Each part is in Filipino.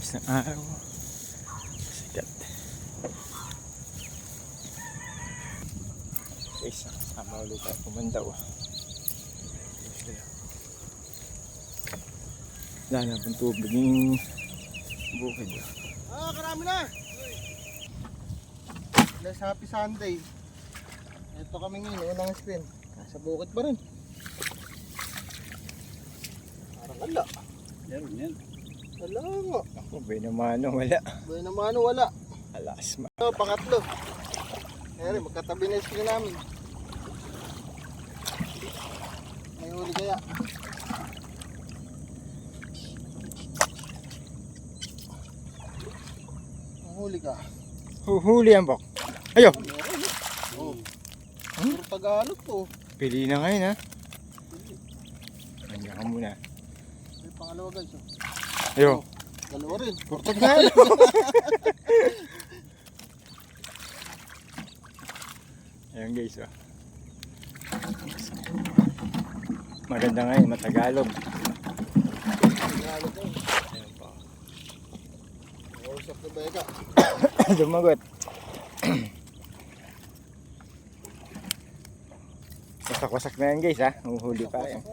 Lakas ng araw. Sikat. Guys, nakasama ulit tayo pumandaw. Wala na pong tubig yung bukid. Karami na! Let's happy Sunday. Ito kami ngayon, unang screen. Nasa bukid pa rin. Parang wala. Meron yan. Wala nga. Ako, bay naman wala. Bay naman wala. Alas ma. Ito, pangatlo. Ngayon, magkatabi na screen namin. May huli kaya. Ang huli ka. Huli yan, Bok. Ayo! Oh. Puro Tagalog to. Pili na ngayon, ha? Nandiyan ka muna. May pangalawa guys. Ayo! Dalawa rin. Puro Tagalog! Ayan guys, oh. Maganda ngayon, matagalog. Tagalog to. Ayan pa. Usap na beka. Dumagot. Wasak-wasak na yan guys, ha? Uhuli pa yan.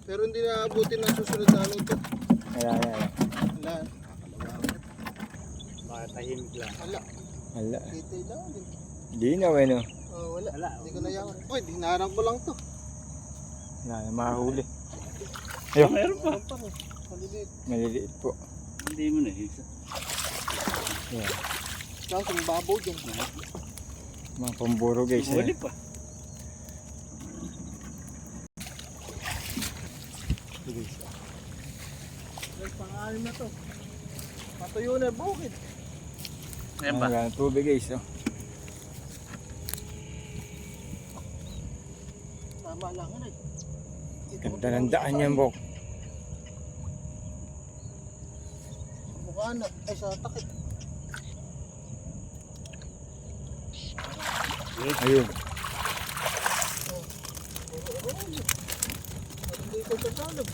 Pero hindi na abutin ng susunod na ano ito. Ayan. Wala. Baka tahimik lang. Wala. Wala. Kita lang din. Hindi na, ano? Oh, wala. Wala. Hindi ko na yan. Uy, dinarang ko lang to. Wala na mahuli. Ayo. Meron pa. Meron pa rin. Maliliit. Maliliit po. Hindi mo na isa. Ayan. Kaso yung babaw dyan. Mga pamburo guys. Huli Ayan. pa. Guys, pang-alim na to. Patuyo na bukid. Ayan pa. Ang tubig guys. Oh. Tama lang ano eh. Ganda ng daan yan, Bok. Mukha na. Ay, sa takip. Ayun. Hindi ko tatalog.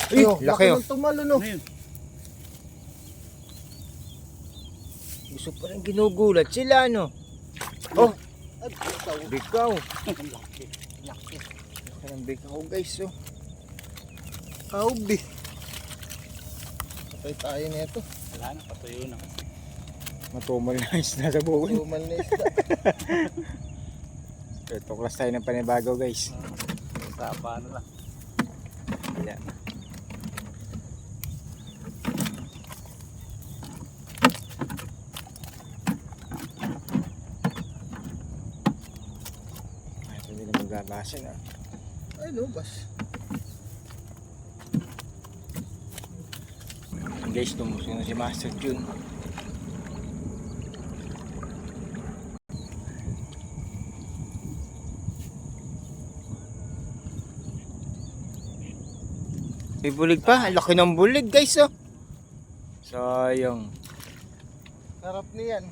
Ay, laki oh. ng tumalo no. Ano yun? Gusto pa rin ginugulat sila, no? Oh, Ay, ikaw. bikaw. Laki. Laki. Laki ng bikaw guys, oh. Kaubi. Patay tayo nito. Wala na, patuyo na kasi. Matumal na isda sa bukid. Tumal na isda. Tuklas tayo ng panibago guys. Sa paano lang. Ayan. Ay, ito nila maglabasan, ah. Ay, lubas. Guys, tumusok na si Master Jun. May bulig pa. Ang laki ng bulig guys, oh. Sayang. Sarap niyan.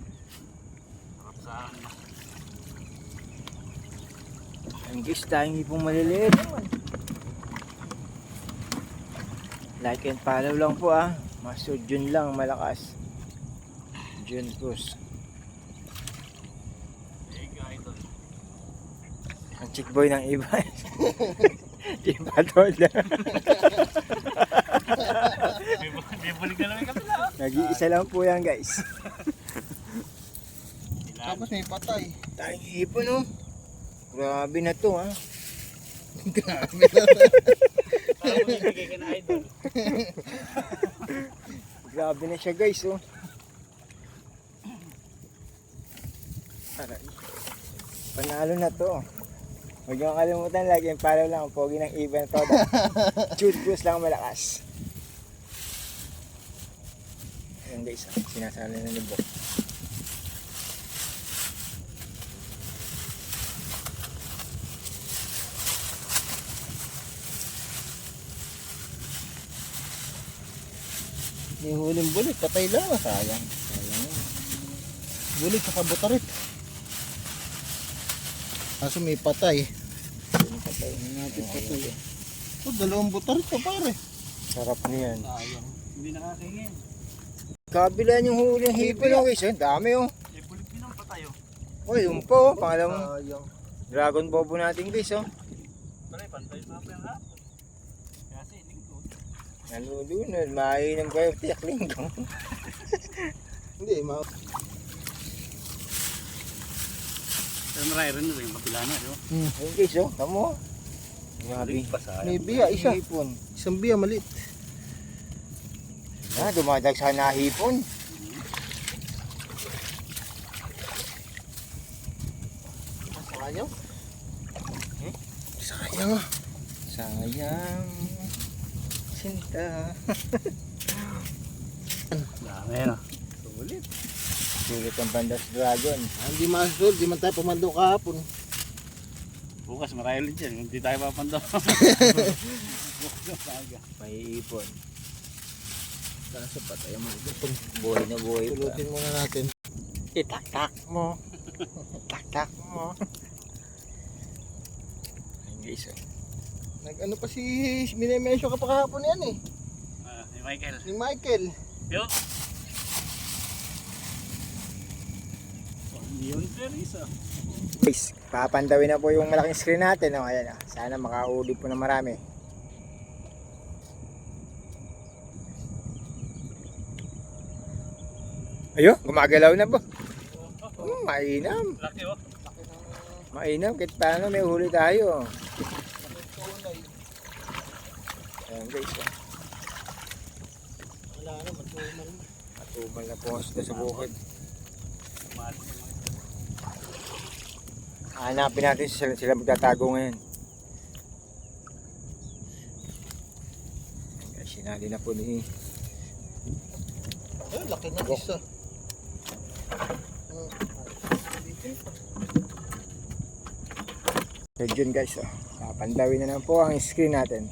Sarap sa ano. Ang guys, tayong ipong maliliit. Like and follow lang po, ah. Master Jun lang, malakas. Jun Cruz. Idol. Ang chick boy ng iba. Iba doon lang. May balik na lang yung kapila. Nag-iisa lang po yan guys. Tapos may patay. Tayong ipon, oh. Grabe na to, ha. Grabe na. Parang magbibigay ka na idol. Grabe na siya guys, oh. Aray. Panalo na to. Huwag niyong kalimutan, like and follow lang ang pogi ng event to. Shoot cruise lang malakas. Ayan guys, sinasali na ni Bok. May huling bulit, patay lang, sayang. Sayang. Bulig sa kabutarit. Kaso may patay. Yung patay. Hindi natin patay. Oh, dalawang butarit pa pare. Sarap niyan. Sayang. Hindi nakakingin. Kabilaan yung huli ng hipon oh guys. Ang dami oh. Eh, bulig din ang patay oh. Uy, yung po. Pangalawang Sayang. dragon bobo natin guys oh. Pare, pantay pa pa yung hapon. Kasi lingkod. Nalulunod. Mainam kayo tiyak linggo. Hindi, Pero marami rin yung kapila na, di ba? Ayun guys oh. Tamo. Grabe. may biya isa. Hipon. Isang biya maliit. Dumadag sana hipon. Sayang. Sayang ah. Sayang. Sinta. Dami yan ah. Sulit. Sulit ang Pandas Dragon. Hindi masul, di man tayo pumando kahapon. Bukas marami ulit yan. Hindi tayo papandaw. May ipon. Kaso pa tayo magdutong. Buhay na buhay pa. Tulutin muna natin. Itak-tak mo. Itak-tak mo. Ayun guys oh. Nag-ano pa si Minemensyo ka pa kahapon yan eh. Si Michael. Ni Michael. Yo! Yun, Teresa. Guys, papandawin na po yung malaking screen natin. Oh. Ayan, oh. Sana makauli po na marami. Ayun, gumagalaw na po. Mainam. Laki oh. Mainam, kahit paano may huli tayo. Ayan guys. Oh. Wala na, matumal. Matumal na po sa bukid. Hanapin natin sila magtatago ngayon. Ayan, sinali na po ni Ay, laki na isa. So yun guys, oh. Papandawin na lang po ang screen natin.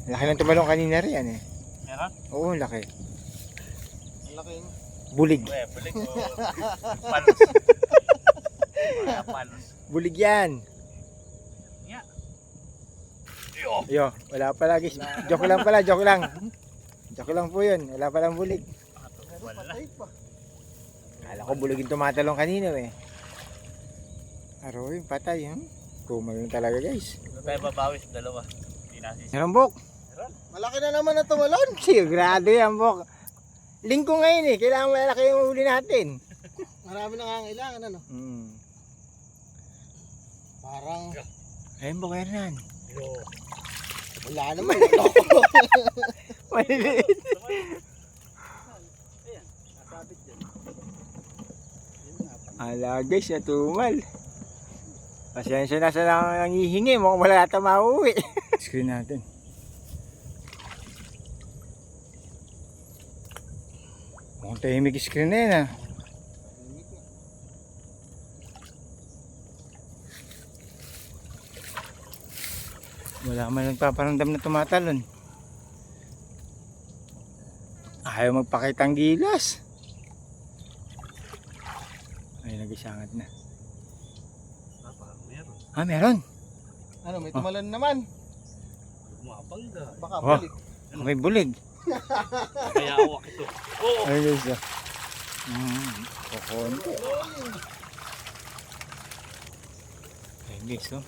Laki ng tumalong kanina rin yan eh. Meron? Oo, laki. Ang laki yun. Bulig. Bulig o. Palos. Palos. Bulig yan. Yeah. Yo, wala pala guys. Joke lang pala, joke lang. Joke lang po yun. Wala palang bulig. Pero Wala. patay pa. Kala ko bulig yung tumatalong kanina eh. Aroy, patay hmm. Kumalong talaga guys. Ito tayo babawi sa dalawa. Hindi natin. Narambok. Malaki na naman na tumalon. Sigurado yan, Bok. Lingko ngayon eh. Kailangan malaki yung huli natin. Marami nangangailangan ano. Parang Ayun, Bok, Hernan. wala naman. Maliliit. Ayan. Nasabit dyan. Ala guys, natumal. Pasensya na sa nangihingi. Mukhang wala ata mauwi. Screen natin. Mukhang tahimik yung screen na yan ah. Wala man nagpaparamdam na tumatalon. Ayaw magpakita ang gilas. Ay, nag-isangat na. Parang meron. Ah, meron. Ano, may tumalon naman. Mapangga. Baka Oh. balik. May bulig. Kaya awak ito. Oo. Ay, guys. Kukunti. Ay, guys, oh.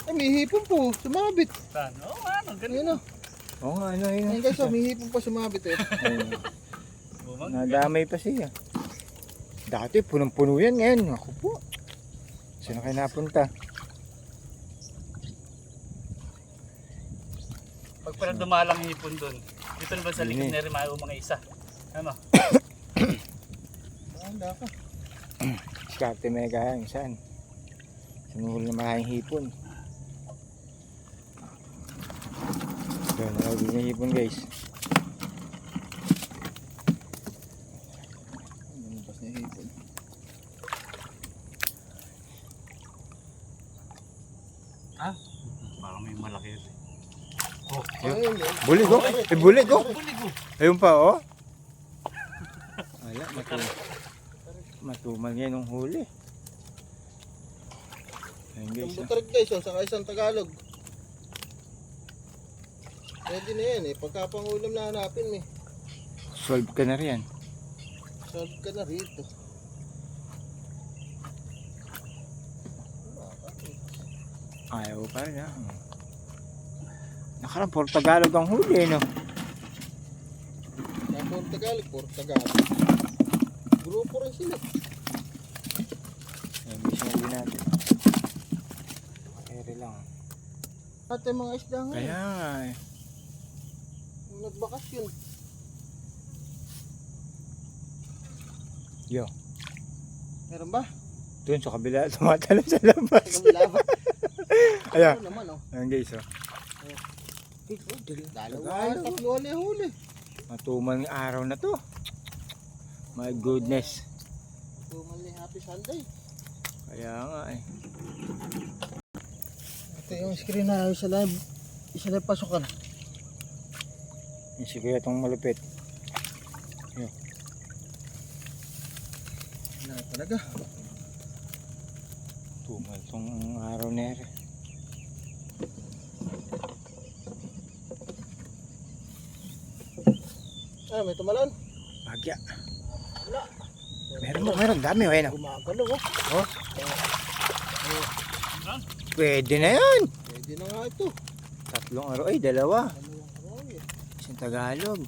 Ay, may hipon po. Sumabit. Saan? Oo, ano? Ganun. Ayun o. Oo nga, ano, yun. Ayun guys, oh, may hipon pa sumabit eh. Ayun. Bumag. Nadamay pa siya. Dati, punong-puno yan ngayon. Ako po. Saan na kayo napunta? Pag pala dumalang hipon doon, dito naman sa likod Hindi. na rin maayo mga isa. Ano? Handa ka. Skarte mega yan. Saan? Sinuhul na maraming hipon. Doon, nalagay niya hipon guys. Lumabas na yung hipon. Parang may malaki rin. Ayun, Bulig oh! Eh, bulig oh! Bulig oh. Ayun pa oh! Wala, matumal yan yung huli. Ayan guys. Isang butarig guys, oh, saka isang Tagalog. Pwede na yan eh, pagkapangulam na hanapin eh. Solve ka na riyan. Solve ka na rito. Ayaw pa rin ha. Nakarang puro Tagalog ang huli no. Kaya puro Tagalog, puro Tagalog. Grupo rin sila. Ayan guys, hindi natin. Kaya lang. At yung mga isda nga. Kaya nga eh. Nagbakasyon. Yo, Meron ba? doon sa kabila, tumatalon sa labas. Sa kabila ba? Ayan. Ano naman oh. Ayan guys oh. Dalawa, tatlo huli. Matumal ng araw na to. My goodness. Tumali happy Sunday. Kaya nga eh. Ito yung screen na isa lang pasukan. Yung si kuya itong malupit. Wala talaga. Tumal itong araw na rin. Ah, may tumalon. Bagya. Wala. Meron. Dami oh. Ayan oh. Gumagano oh. Oh. Pwede na yan. Pwede na nga ito. Tatlong araw. Ay, dalawa. Dalawang karoy eh. Isang Tagalog.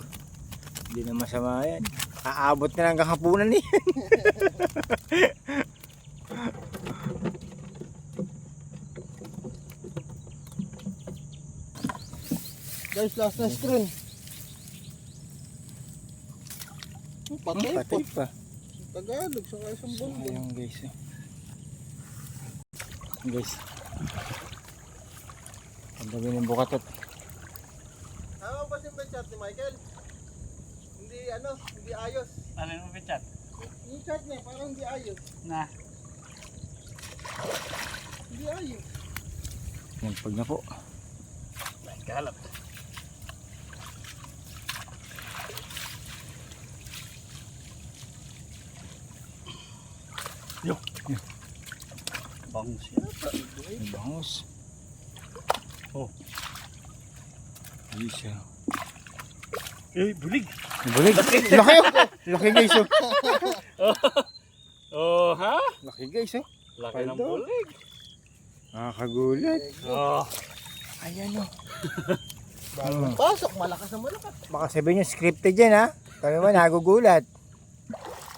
Hindi na masama yan. Aabot na hanggang hapunan eh. Guys, last na screen. Patay pa. Patay pa. Tagalog, saka isang bongbong. Ayun guys. Guys. Ang dami ng bukatot. Tama ba yung chat ni Michael? Hindi ayos. Ano yung pichat? Yung chat niya, parang hindi ayos. Na. Hindi ayos. Yan pag na po. Kahalap. Yo. Bangus yata. May bangus. Oh. Yes siya. Eh, bulig. Bulig. Laki oh. Laki guys oh. Oh, ha? Laki guys oh. Laki ng Paldo. bulig. Nakakagulat. Oh. Ayan oh. Bagong pasok, malakas na malakas. Baka sabihin nyo scripted yan ha. Kami man nagugulat.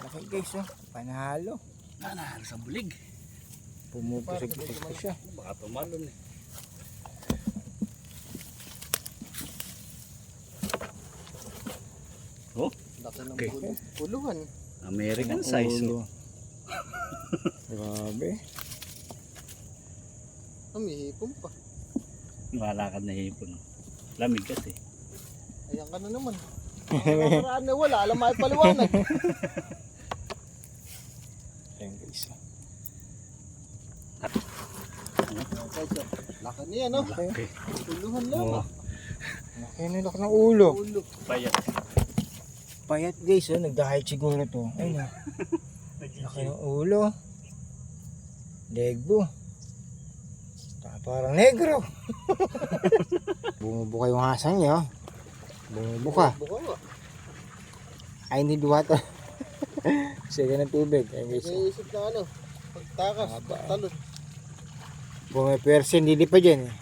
Laki guys oh. Panalo. Nanahal sa bulig. Pumupusog-pusog pa siya. Baka tumalon eh. Oh, Laki ng Okay. puluhan. American size. Oh. Grabe. Humihipon pa. Malakad na hipon. Lamig kasi. Ayan ka na naman. Ang nakaraan na wala, alam mo ay paliwanag. Ayan guys oh. Laki niya no? Okay. Puluhan lang. Oh, Laki na laki ng ulo. Ulo. payat. Payat guys oh. Nag-height siguro to. Ayun oh. Laki ng ulo. Legbo. Parang negro. Bumubuka yung hasang niya. Oh. Bumubuka. Buka nga. I need water. Sige ng tubig. Ayun guys. Oh. Naisip na ano, pagtakas, pagtalon. Bumipersin, hindi pa dyan eh.